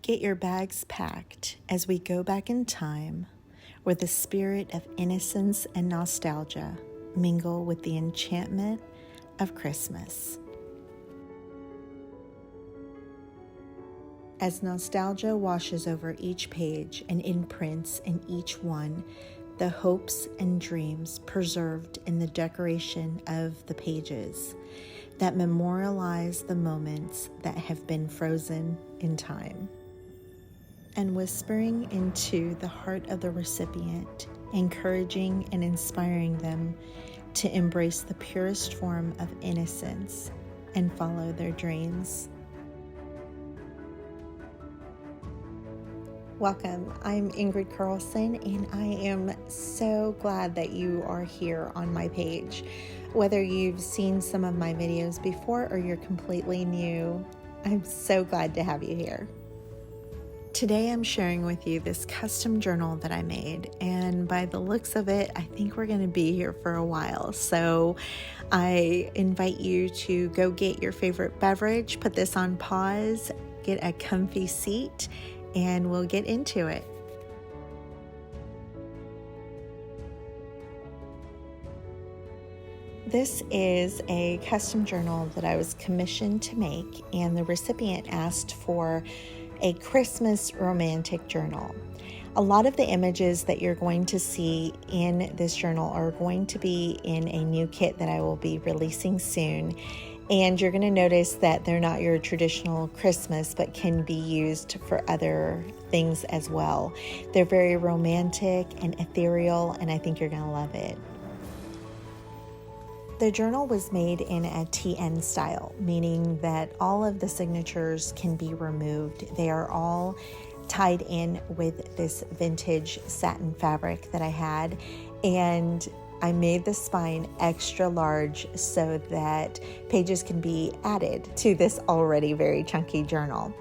Get your bags packed as we go back in time, where the spirit of innocence and nostalgia mingle with the enchantment of Christmas. As nostalgia washes over each page and imprints in each one the hopes and dreams preserved in the decoration of the pages that memorialize the moments that have been frozen in time. And whispering into the heart of the recipient, encouraging and inspiring them to embrace the purest form of innocence and follow their dreams. Welcome, I'm Ingrid Carlsen, and I am so glad that you are here on my page. Whether you've seen some of my videos before or you're completely new, I'm so glad to have you here. Today I'm sharing with you this custom journal that I made, and by the looks of it, I think we're going to be here for a while. So I invite you to go get your favorite beverage, put this on pause, get a comfy seat, and we'll get into it. This is a custom journal that I was commissioned to make, and the recipient asked for a Christmas romantic journal. A lot of the images that you're going to see in this journal are going to be in a new kit that I will be releasing soon. And you're going to notice that they're not your traditional Christmas, but can be used for other things as well. They're very romantic and ethereal, and I think you're going to love it. The journal was made in a TN style, meaning that all of the signatures can be removed. They are all tied in with this vintage satin fabric that I had, and I made the spine extra large so that pages can be added to this already very chunky journal.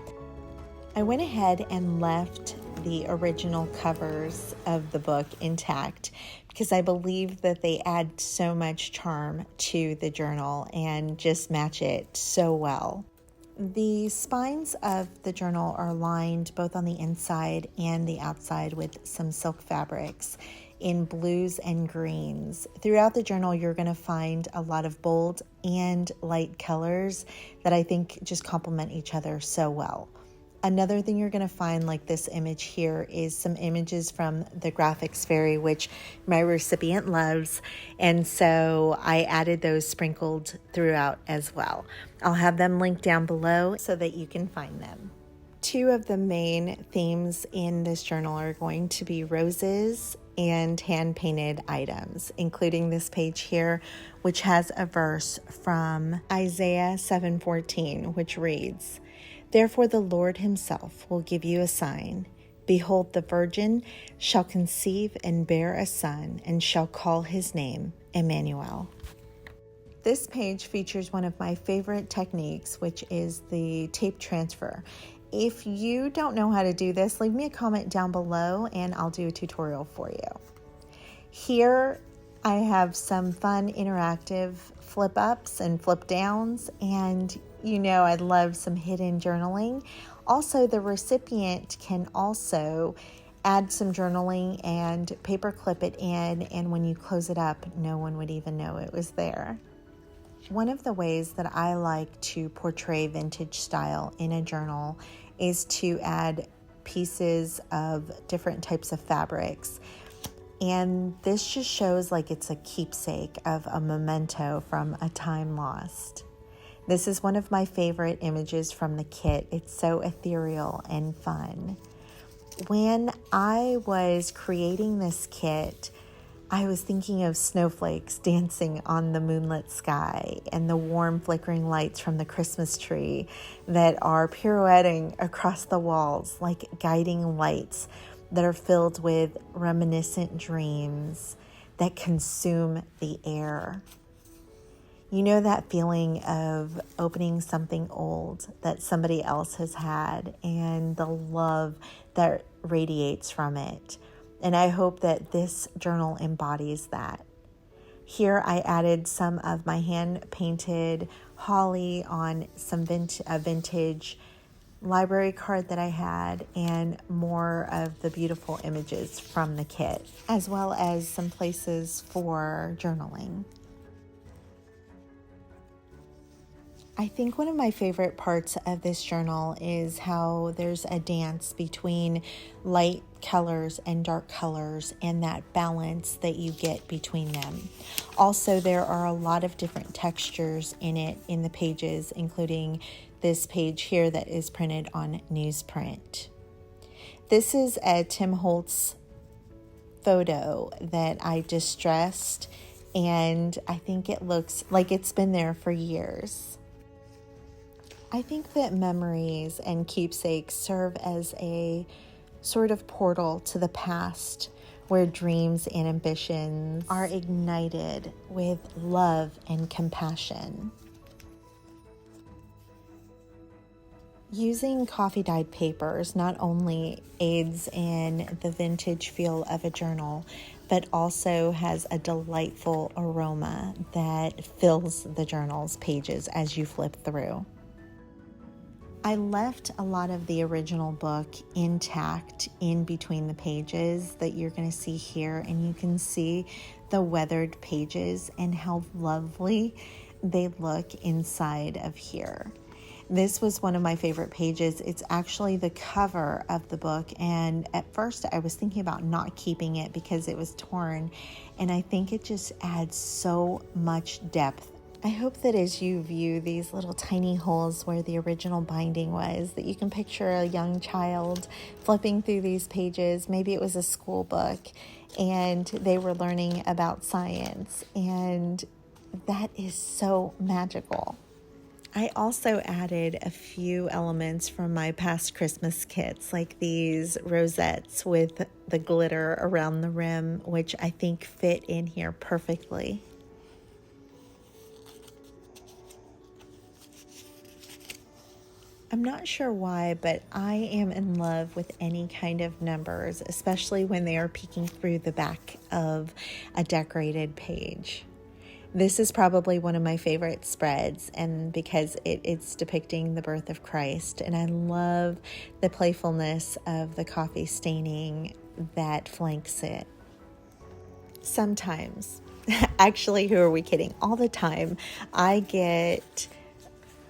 I went ahead and left the original covers of the book intact because I believe that they add so much charm to the journal and just match it so well. The spines of the journal are lined both on the inside and the outside with some silk fabrics in blues and greens. Throughout the journal, you're going to find a lot of bold and light colors that I think just complement each other so well. Another thing you're going to find, like this image here, is some images from the graphics fairy, which my recipient loves, and so I added those sprinkled throughout as well. I'll have them linked down below so that you can find them. Two of the main themes in this journal are going to be roses and hand-painted items, including this page here, which has a verse from Isaiah 7:14, which reads, "Therefore the Lord himself will give you a sign. Behold, the virgin shall conceive and bear a son, and shall call his name Emmanuel." This page features one of my favorite techniques, which is the tape transfer. If you don't know how to do this, leave me a comment down below and I'll do a tutorial for you. Here I have some fun interactive flip ups and flip downs, and you know I'd love some hidden journaling. Also, the recipient can also add some journaling and paper clip it in, and when you close it up, no one would even know it was there. One of the ways that I like to portray vintage style in a journal is to add pieces of different types of fabrics. And this just shows like it's a keepsake of a memento from a time lost. This is one of my favorite images from the kit. It's so ethereal and fun. When I was creating this kit, I was thinking of snowflakes dancing on the moonlit sky and the warm flickering lights from the Christmas tree that are pirouetting across the walls like guiding lights that are filled with reminiscent dreams that consume the air. You know that feeling of opening something old that somebody else has had and the love that radiates from it. And I hope that this journal embodies that. Here I added some of my hand-painted holly on some vintage library card that I had, and more of the beautiful images from the kit, as well as some places for journaling. I think one of my favorite parts of this journal is how there's a dance between light colors and dark colors and that balance that you get between them. Also, there are a lot of different textures in it in the pages, including this page here that is printed on newsprint. This is a Tim Holtz photo that I distressed, and I think it looks like it's been there for years. I think that memories and keepsakes serve as a sort of portal to the past, where dreams and ambitions are ignited with love and compassion. Using coffee-dyed papers not only aids in the vintage feel of a journal, but also has a delightful aroma that fills the journal's pages as you flip through. I left a lot of the original book intact in between the pages that you're going to see here, and you can see the weathered pages and how lovely they look inside of here. This was one of my favorite pages. It's actually the cover of the book, and at first I was thinking about not keeping it because it was torn, and I think it just adds so much depth. I hope that as you view these little tiny holes where the original binding was, that you can picture a young child flipping through these pages. Maybe it was a school book and they were learning about science, and that is so magical. I also added a few elements from my past Christmas kits, like these rosettes with the glitter around the rim, which I think fit in here perfectly. I'm not sure why, but I am in love with any kind of numbers, especially when they are peeking through the back of a decorated page. This is probably one of my favorite spreads, and because it's depicting the birth of Christ, and I love the playfulness of the coffee staining that flanks it. Sometimes, actually, who are we kidding? All the time, I get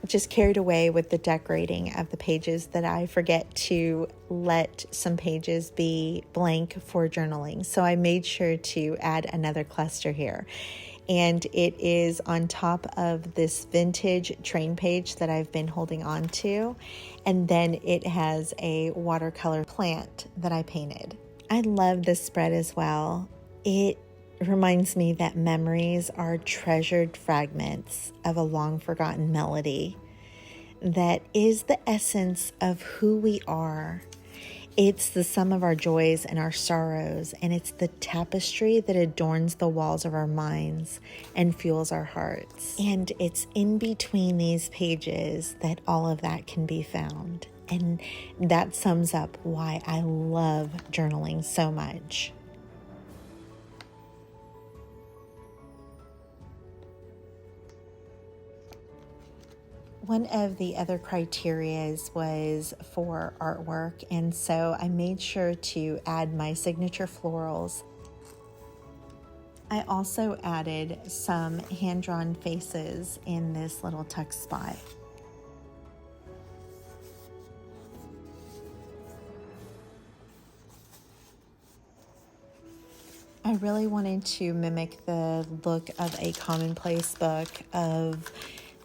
just carried away with the decorating of the pages that I forget to let some pages be blank for journaling. So I made sure to add another cluster here. And it is on top of this vintage train page that I've been holding on to. And then it has a watercolor plant that I painted. I love this spread as well. It reminds me that memories are treasured fragments of a long forgotten melody that is the essence of who we are. It's the sum of our joys and our sorrows, and it's the tapestry that adorns the walls of our minds and fuels our hearts. And it's in between these pages that all of that can be found. And that sums up why I love journaling so much. One of the other criterias was for artwork, and so I made sure to add my signature florals. I also added some hand-drawn faces in this little tuck spot. I really wanted to mimic the look of a commonplace book of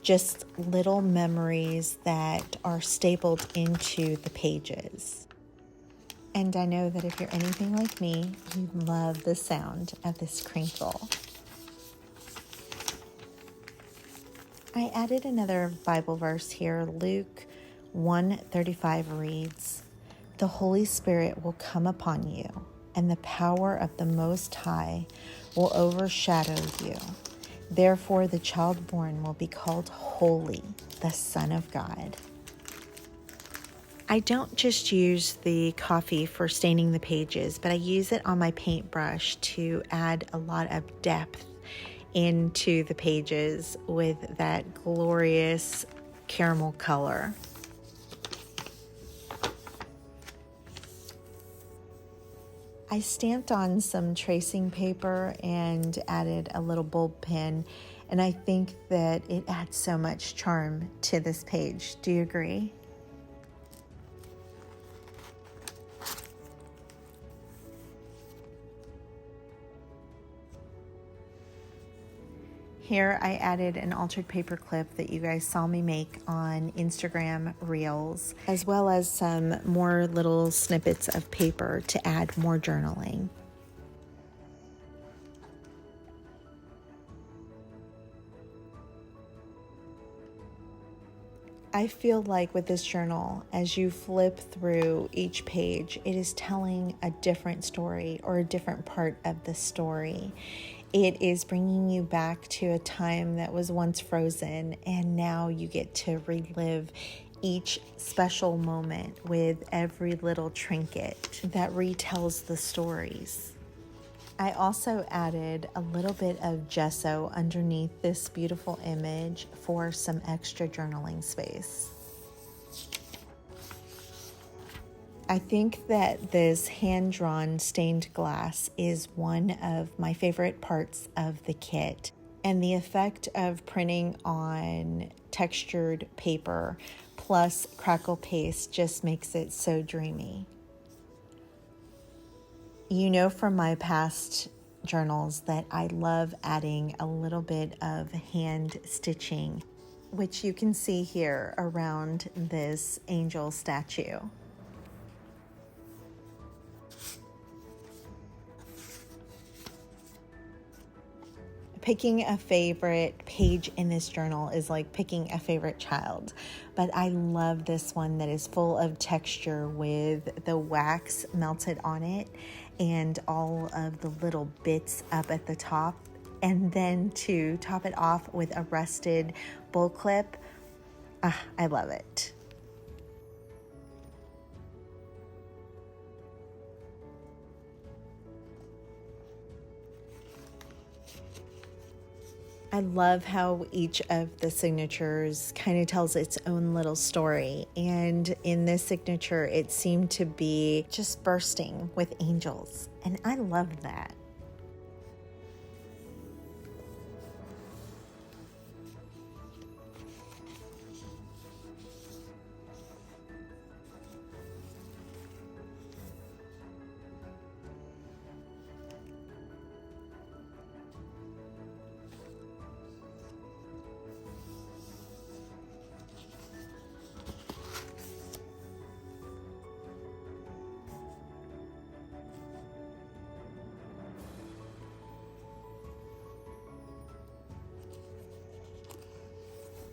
just little memories that are stapled into the pages. And I know that if you're anything like me, you love the sound of this crinkle. I added another Bible verse here. Luke 1:35 reads, "The Holy Spirit will come upon you, and the power of the Most High will overshadow you. Therefore, the child born will be called Holy, the Son of God." I don't just use the coffee for staining the pages, but I use it on my paintbrush to add a lot of depth into the pages with that glorious caramel color. I stamped on some tracing paper and added a little bulb pin, and I think that it adds so much charm to this page. Do you agree? Here I added an altered paper clip that you guys saw me make on Instagram Reels, as well as some more little snippets of paper to add more journaling. I feel like with this journal, as you flip through each page, it is telling a different story or a different part of the story. It is bringing you back to a time that was once frozen, and now you get to relive each special moment with every little trinket that retells the stories. I also added a little bit of gesso underneath this beautiful image for some extra journaling space. I think that this hand-drawn stained glass is one of my favorite parts of the kit, and the effect of printing on textured paper plus crackle paste just makes it so dreamy. You know from my past journals that I love adding a little bit of hand stitching, which you can see here around this angel statue. Picking a favorite page in this journal is like picking a favorite child, but I love this one that is full of texture with the wax melted on it and all of the little bits up at the top, and then to top it off with a rusted bull clip. I love it. I love how each of the signatures kind of tells its own little story. And in this signature, it seemed to be just bursting with angels. And I love that.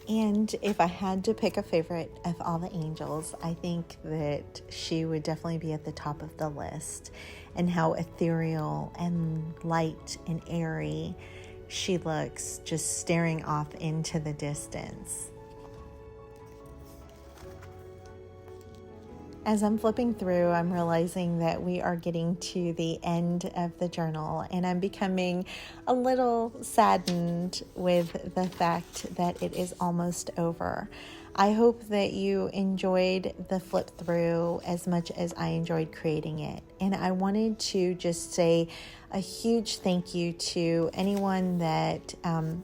And if I had to pick a favorite of all the angels, I think that she would definitely be at the top of the list. And how ethereal and light and airy she looks, just staring off into the distance. As I'm flipping through, I'm realizing that we are getting to the end of the journal, and I'm becoming a little saddened with the fact that it is almost over. I hope that you enjoyed the flip through as much as I enjoyed creating it. And I wanted to just say a huge thank you to anyone that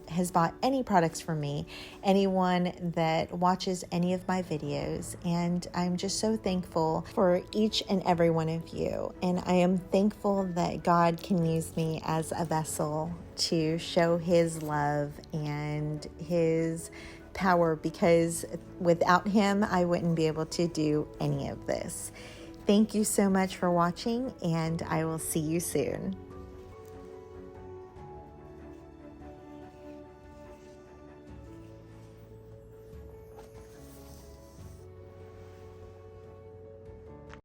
has bought any products from me, anyone that watches any of my videos. And I'm just so thankful for each and every one of you. And I am thankful that God can use me as a vessel to show His love and His power, because without Him, I wouldn't be able to do any of this. Thank you so much for watching, and I will see you soon.